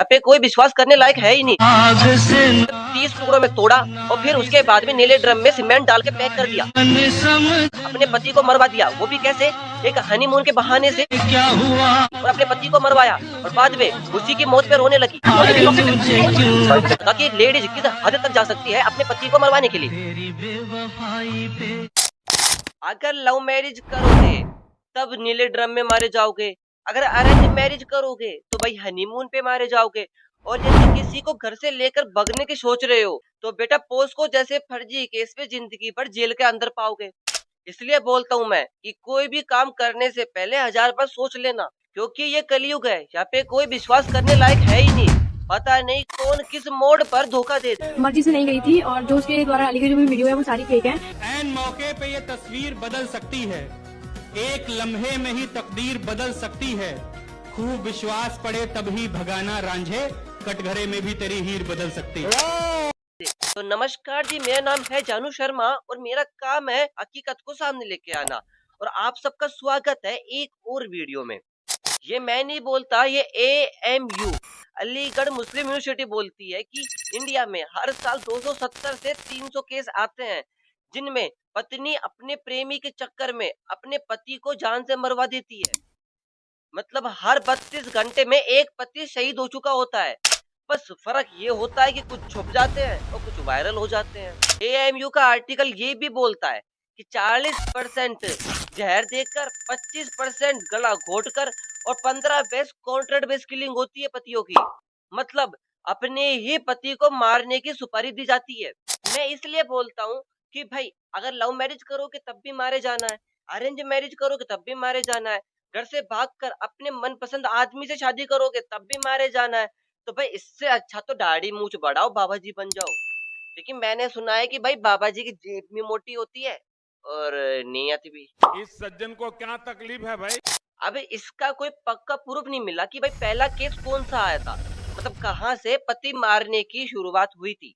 पे कोई विश्वास करने लायक है ही नहीं। 30 टुकड़ों में तोड़ा और फिर उसके बाद में नीले ड्रम में सीमेंट डाल के पैक कर दिया। अपने पति को मरवा दिया, वो भी कैसे? एक हनीमून के बहाने से। और अपने पति को मरवाया और बाद में उसी की मौत पे रोने लगी। ताकि लेडीज किस हद तक जा सकती है अपने पति को मरवाने के लिए। अगर लव मैरिज करोगे तब नीले ड्रम में मारे जाओगे, अगर अरेंज मैरिज करोगे तो भाई हनीमून पे मारे जाओगे। और यदि किसी को घर से लेकर भगने की सोच रहे हो तो बेटा पोस्को जैसे फर्जी केस पे जिंदगी भर जेल के अंदर पाओगे। इसलिए बोलता हूँ मैं कि कोई भी काम करने से पहले 1000 बार सोच लेना, क्योंकि ये कलयुग है, यहाँ पे कोई विश्वास करने लायक है ही नहीं। पता नहीं कौन किस मोड़ पर धोखा दे दे। मर्जी से नहीं गई थी और जो उसके द्वारा डाली गई जो भी वीडियो है वो सारी फेक है। ऐन मौके पे ये तस्वीर बदल सकती है, एक लम्हे में ही तकदीर बदल सकती है। खूब विश्वास पड़े तभी भगाना रांझे, कटघरे में भी तेरी हीर बदल सकती है। तो नमस्कार जी, मेरा नाम है जानू शर्मा और मेरा काम है हकीकत को सामने लेके आना। और आप सबका स्वागत है एक और वीडियो में। ये मैं नहीं बोलता, ये AMU अलीगढ़ मुस्लिम यूनिवर्सिटी बोलती है कि इंडिया में हर साल 270 से 300 केस आते हैं जिनमें पत्नी अपने प्रेमी के चक्कर में अपने पति को जान से मरवा देती है। मतलब हर 32 घंटे में एक पति शहीद हो चुका होता है। बस फर्क ये होता है कि कुछ छुप जाते हैं और कुछ वायरल हो जाते हैं। AMU का आर्टिकल ये भी बोलता है कि 40% जहर देकर, 25% गला घोटकर और 15 बेस कॉन्ट्रैक्ट बेस किलिंग होती है पतियों की। मतलब अपने ही पति को मारने की सुपारी दी जाती है। मैं इसलिए बोलता हूँ कि भाई अगर लव मैरिज करोगे तब भी मारे जाना है, अरेंज मैरिज करोगे तब भी मारे जाना है, घर से भागकर अपने मनपसंद आदमी से शादी करोगे तब भी मारे जाना है। तो भाई इससे अच्छा तो दाढ़ी मूंछ बढ़ाओ, बाबा जी बन जाओ। लेकिन मैंने सुना है कि भाई बाबा जी की जेब भी मोटी होती है और नियत भी। इस सज्जन को क्या तकलीफ है भाई? अब इसका कोई पक्का प्रूफ नहीं मिला कि भाई पहला केस कौन सा आया था, मतलब कहाँ से पति मारने की शुरुआत हुई थी।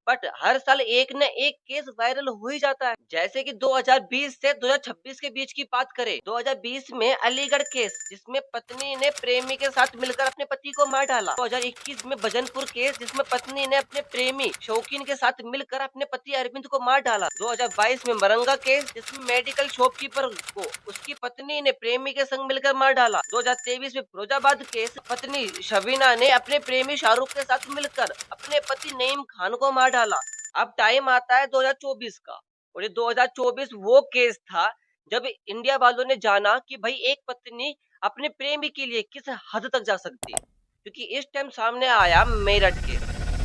बट हर साल एक न एक केस वायरल हो ही जाता है। जैसे कि 2020 से 2026 के बीच की बात करें, 2020 में अलीगढ़ केस जिसमें पत्नी ने प्रेमी के साथ मिलकर अपने पति को मार डाला। 2021 में भजनपुर केस जिसमें पत्नी ने अपने प्रेमी शौकीन के साथ मिलकर अपने पति अरविंद को मार डाला। 2022 में मरंगा केस जिसमें मेडिकल शॉपकीपर को उसकी पत्नी ने प्रेमी के संग मिलकर मार डाला। 2023 में फिरोजाबाद केस, पत्नी शबीना ने अपने प्रेमी शाहरुख के साथ मिलकर अपने पति नईम खान को मार डाला। अब टाइम आता है 2024 का, और ये 2024 वो केस था जब इंडिया वालों ने जाना कि भाई एक पत्नी अपने प्रेमी के लिए किस हद तक जा सकती है। क्योंकि इस टाइम सामने आया मेरठ केस,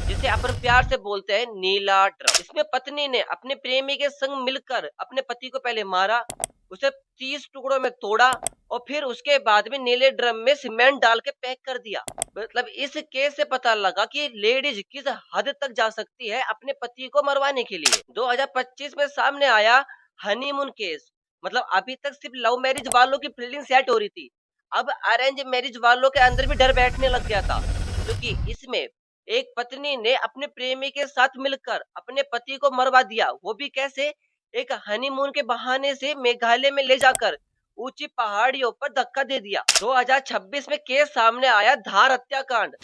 जिसे अपन प्यार से बोलते हैं नीला ड्रम। इसमें पत्नी ने अपने प्रेमी के संग मिलकर अपने पति को पहले मारा, उसे 30 टुकड़ों में तोड़ा और फिर उसके बाद में नीले ड्रम में सीमेंट डाल के पैक कर दिया। मतलब इस केस से पता लगा कि लेडीज किस हद तक जा सकती है अपने पति को मरवाने के लिए। 2025 में सामने आया हनीमून केस। मतलब अभी तक सिर्फ लव मैरिज वालों की फील्डिंग सेट हो रही थी, अब अरेंज मैरिज वालों के अंदर भी डर बैठने लग गया था। क्योंकि इसमें एक पत्नी ने अपने प्रेमी के साथ मिलकर अपने पति को मरवा दिया, वो भी कैसे? एक हनीमून के बहाने से मेघालय में ले जाकर ऊंची पहाड़ियों पर धक्का दे दिया। 2026 में केस सामने आया धार हत्याकांड।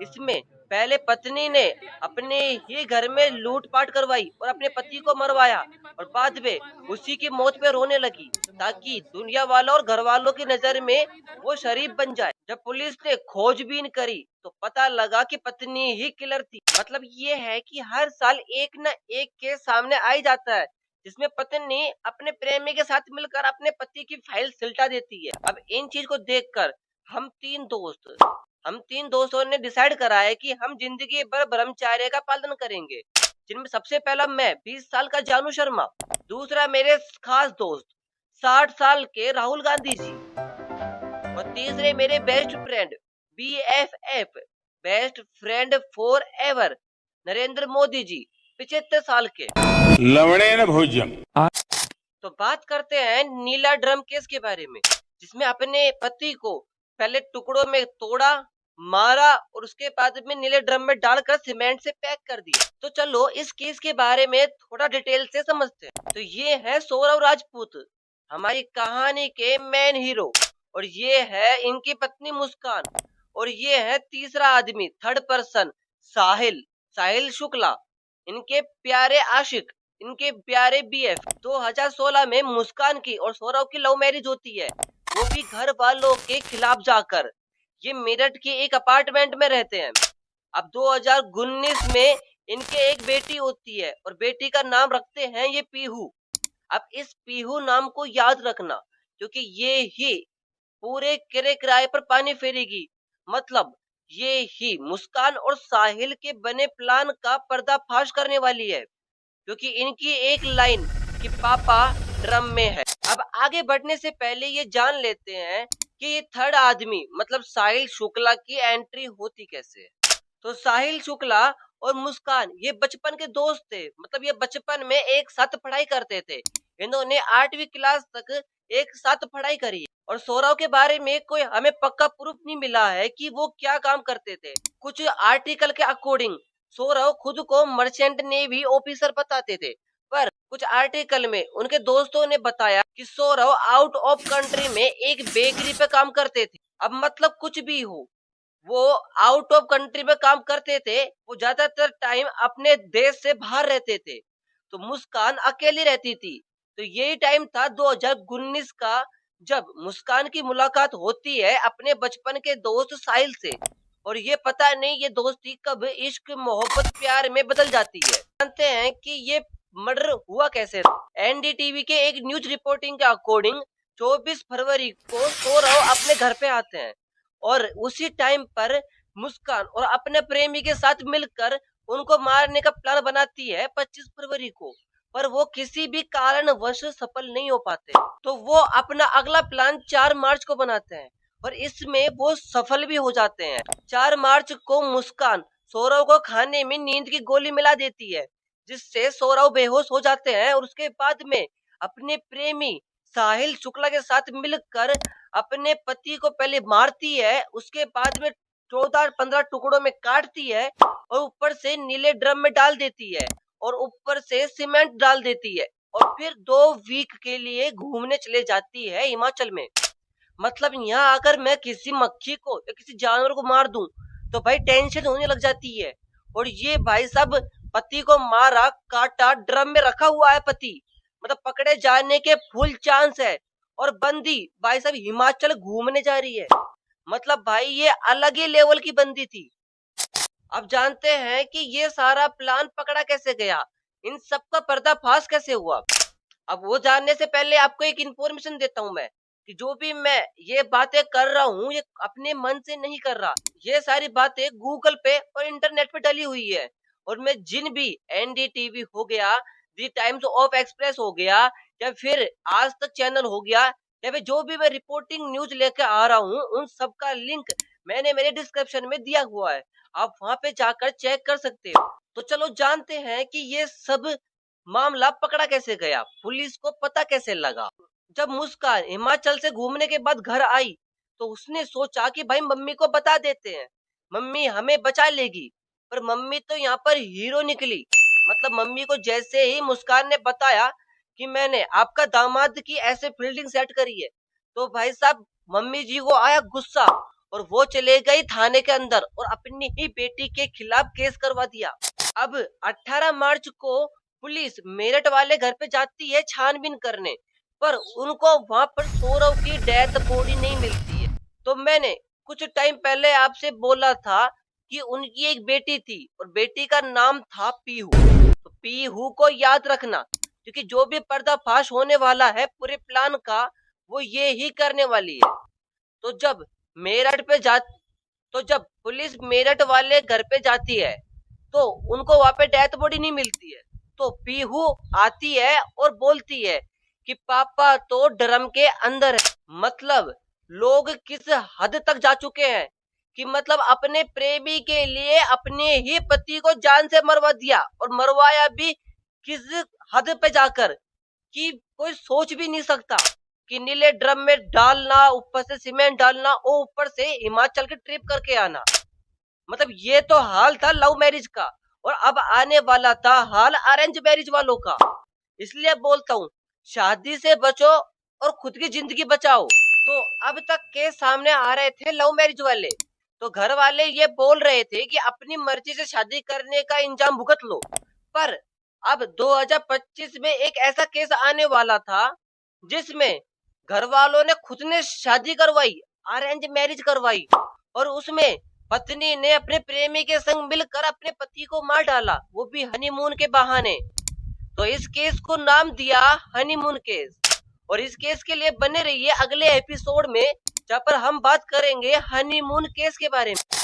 इसमें पहले पत्नी ने अपने ही घर में लूटपाट करवाई और अपने पति को मरवाया और बाद में उसी की मौत पे रोने लगी, ताकि दुनिया वालों और घर वालों की नजर में वो शरीफ बन जाए। जब पुलिस ने खोजबीन करी तो पता लगा कि पत्नी ही किलर थी। मतलब ये है कि हर साल एक न एक केस सामने आ ही जाता है जिसमें पत्नी अपने प्रेमी के साथ मिलकर अपने पति की फाइल सिलटा देती है। अब इन चीज को देखकर हम तीन दोस्तों ने डिसाइड करा है कि हम जिंदगी भर ब्रह्मचर्य का पालन करेंगे, जिनमें सबसे पहला मैं 20 साल का जानू शर्मा, दूसरा मेरे खास दोस्त 60 साल के राहुल गांधी जी और तीसरे मेरे best friend BFF best friend for ever Narendra Modi ji 75 साल के। लवणे न भोजन। तो बात करते हैं नीला ड्रम केस के बारे में, जिसमें अपने पति को पहले टुकड़ों में तोड़ा, मारा और उसके बाद में नीले ड्रम में डालकर सीमेंट से पैक कर दिया। तो चलो इस केस के बारे में थोड़ा डिटेल से समझते हैं। तो ये है सौरव राजपूत, हमारी कहानी के मेन हीरो, और ये है इनकी पत्नी मुस्कान। और ये है तीसरा आदमी, थर्ड पर्सन, साहिल साहिल शुक्ला, इनके प्यारे आशिक, इनके प्यारे बीएफ। 2016 में मुस्कान की और सौरव की लव मैरिज होती है, वो भी घर वालों के खिलाफ जाकर। ये मेरठ के एक अपार्टमेंट में रहते हैं। अब 2019 में इनके एक बेटी होती है और बेटी का नाम रखते हैं ये पीहू। अब इस पीहू नाम को याद रखना, क्योंकि ये ही पूरे किराए पर पानी फेरेगी। मतलब ये ही मुस्कान और साहिल के बने प्लान का पर्दाफाश करने वाली है, क्योंकि इनकी एक लाइन कि पापा ड्रम में है। अब आगे बढ़ने से पहले ये जान लेते हैं कि ये थर्ड आदमी मतलब साहिल शुक्ला की एंट्री होती कैसे है। तो साहिल शुक्ला और मुस्कान ये बचपन के दोस्त थे, मतलब ये बचपन में एक साथ पढ़ाई करते थे। इन्होंने 8वीं क्लास तक एक साथ पढ़ाई करी। और सौरव के बारे में कोई हमें पक्का प्रूफ नहीं मिला है कि वो क्या काम करते थे। कुछ आर्टिकल के अकॉर्डिंग सौरव खुद को मर्चेंट नेवी ऑफिसर बताते थे, पर कुछ आर्टिकल में उनके दोस्तों ने बताया कि सौरव आउट ऑफ कंट्री में एक बेकरी पे काम करते थे। अब मतलब कुछ भी हो, वो आउट ऑफ कंट्री में काम करते थे, वो ज्यादातर टाइम अपने देश से बाहर रहते थे। तो मुस्कान अकेली रहती थी। तो यही टाइम था 2019 का, जब मुस्कान की मुलाकात होती है अपने बचपन के दोस्त साहिल से। और ये पता नहीं ये दोस्ती कब इश्क मोहब्बत प्यार में बदल जाती है। जानते हैं कि ये मर्डर हुआ कैसे। एनडीटीवी के एक न्यूज रिपोर्टिंग के अकॉर्डिंग 24 फरवरी को सौरव अपने घर पे आते हैं और उसी टाइम पर मुस्कान और अपने प्रेमी के साथ मिलकर उनको मारने का प्लान बनाती है 25 फरवरी को, पर वो किसी भी कारणवश सफल नहीं हो पाते। तो वो अपना अगला प्लान 4 मार्च को बनाते हैं और इसमें वो सफल भी हो जाते हैं। 4 मार्च को मुस्कान सौरव को खाने में नींद की गोली मिला देती है, जिससे सौरव बेहोश हो जाते हैं। और उसके बाद में अपने प्रेमी साहिल शुक्ला के साथ मिलकर अपने पति को पहले मारती है, उसके बाद में 14-15 टुकड़ों में काटती है और ऊपर से नीले ड्रम में डाल देती है और ऊपर से सीमेंट डाल देती है और फिर 2 वीक के लिए घूमने चले जाती है हिमाचल में। मतलब यहाँ आकर मैं किसी मक्खी को या किसी जानवर को मार दूं तो भाई टेंशन होने लग जाती है। और ये भाई साहब पति को मारा काटा, ड्रम में रखा हुआ है पति, मतलब पकड़े जाने के फुल चांस है। और बंदी भाई साहब हिमाचल घूमने जा रही है। मतलब भाई ये अलग ही लेवल की बंदी थी। अब जानते हैं कि ये सारा प्लान पकड़ा कैसे गया, इन सब का पर्दाफाश कैसे हुआ। अब वो जानने से पहले आपको एक इन्फॉर्मेशन देता हूँ मैं, कि जो भी मैं ये बातें कर रहा हूँ ये अपने मन से नहीं कर रहा। ये सारी बातें गूगल पे और इंटरनेट पे डली हुई है। और मैं जिन भी एनडीटीवी हो गया, दी टाइम्स ऑफ एक्सप्रेस हो गया, या फिर आज तक चैनल हो गया, या फिर जो भी मैं रिपोर्टिंग न्यूज लेकर आ रहा हूँ, उन सब का लिंक मैंने मेरे डिस्क्रिप्शन में दिया हुआ है, आप वहां पे जाकर चेक कर सकते हो। तो चलो जानते हैं कि ये सब मामला पकड़ा कैसे गया, पुलिस को पता कैसे लगा। जब मुस्कान हिमाचल से घूमने के बाद घर आई तो उसने सोचा कि भाई मम्मी को बता देते हैं, मम्मी हमें बचा लेगी। पर मम्मी तो यहाँ पर हीरो निकली। मतलब मम्मी को जैसे ही मुस्कान ने बताया कि मैंने आपका दामाद की ऐसे फील्डिंग सेट करी है, तो भाई साहब मम्मी जी को आया गुस्सा और वो चले गई थाने के अंदर और अपनी ही बेटी के खिलाफ केस करवा दिया। अब 18 मार्च को पुलिस मेरठ वाले घर पे जाती है छानबीन करने, पर उनको वहां पर सौरव की डेथ बॉडी नहीं मिलती है। तो मैंने कुछ टाइम पहले आपसे बोला था कि उनकी एक बेटी थी और बेटी का नाम था पीहू। तो पीहू को याद रखना, क्योंकि जो भी पर्दाफाश होने वाला है पूरे प्लान का, वो ये ही करने वाली है। तो जब जब पुलिस मेरठ वाले घर पे जाती है तो उनको वहां पे डेथ बॉडी नहीं मिलती है। तो पीहू आती है और बोलती है कि पापा तो ड्रम के अंदर है। मतलब लोग किस हद तक जा चुके हैं कि मतलब अपने प्रेमी के लिए अपने ही पति को जान से मरवा दिया, और मरवाया भी किस हद पे जाकर कि कोई सोच भी नहीं सकता कि नीले ड्रम में डालना, ऊपर से सीमेंट डालना और ऊपर से हिमाचल की ट्रिप करके आना। मतलब ये तो हाल था लव मैरिज का, और अब आने वाला था हाल अरेंज मैरिज वालों का। इसलिए बोलता हूँ शादी से बचो और खुद की जिंदगी बचाओ। तो अब तक के सामने आ रहे थे लव मैरिज वाले, तो घर वाले ये बोल रहे थे कि अपनी मर्जी से शादी करने का इंजाम भुगत लो। पर अब 2025 में एक ऐसा केस आने वाला था जिसमें घर वालों ने खुद ने शादी करवाई, अरेंज मैरिज करवाई, और उसमें पत्नी ने अपने प्रेमी के संग मिलकर अपने पति को मार डाला, वो भी हनीमून के बहाने। तो इस केस को नाम दिया हनीमून केस। और इस केस के लिए बने रहिए अगले एपिसोड में, जहाँ पर हम बात करेंगे हनीमून केस के बारे में।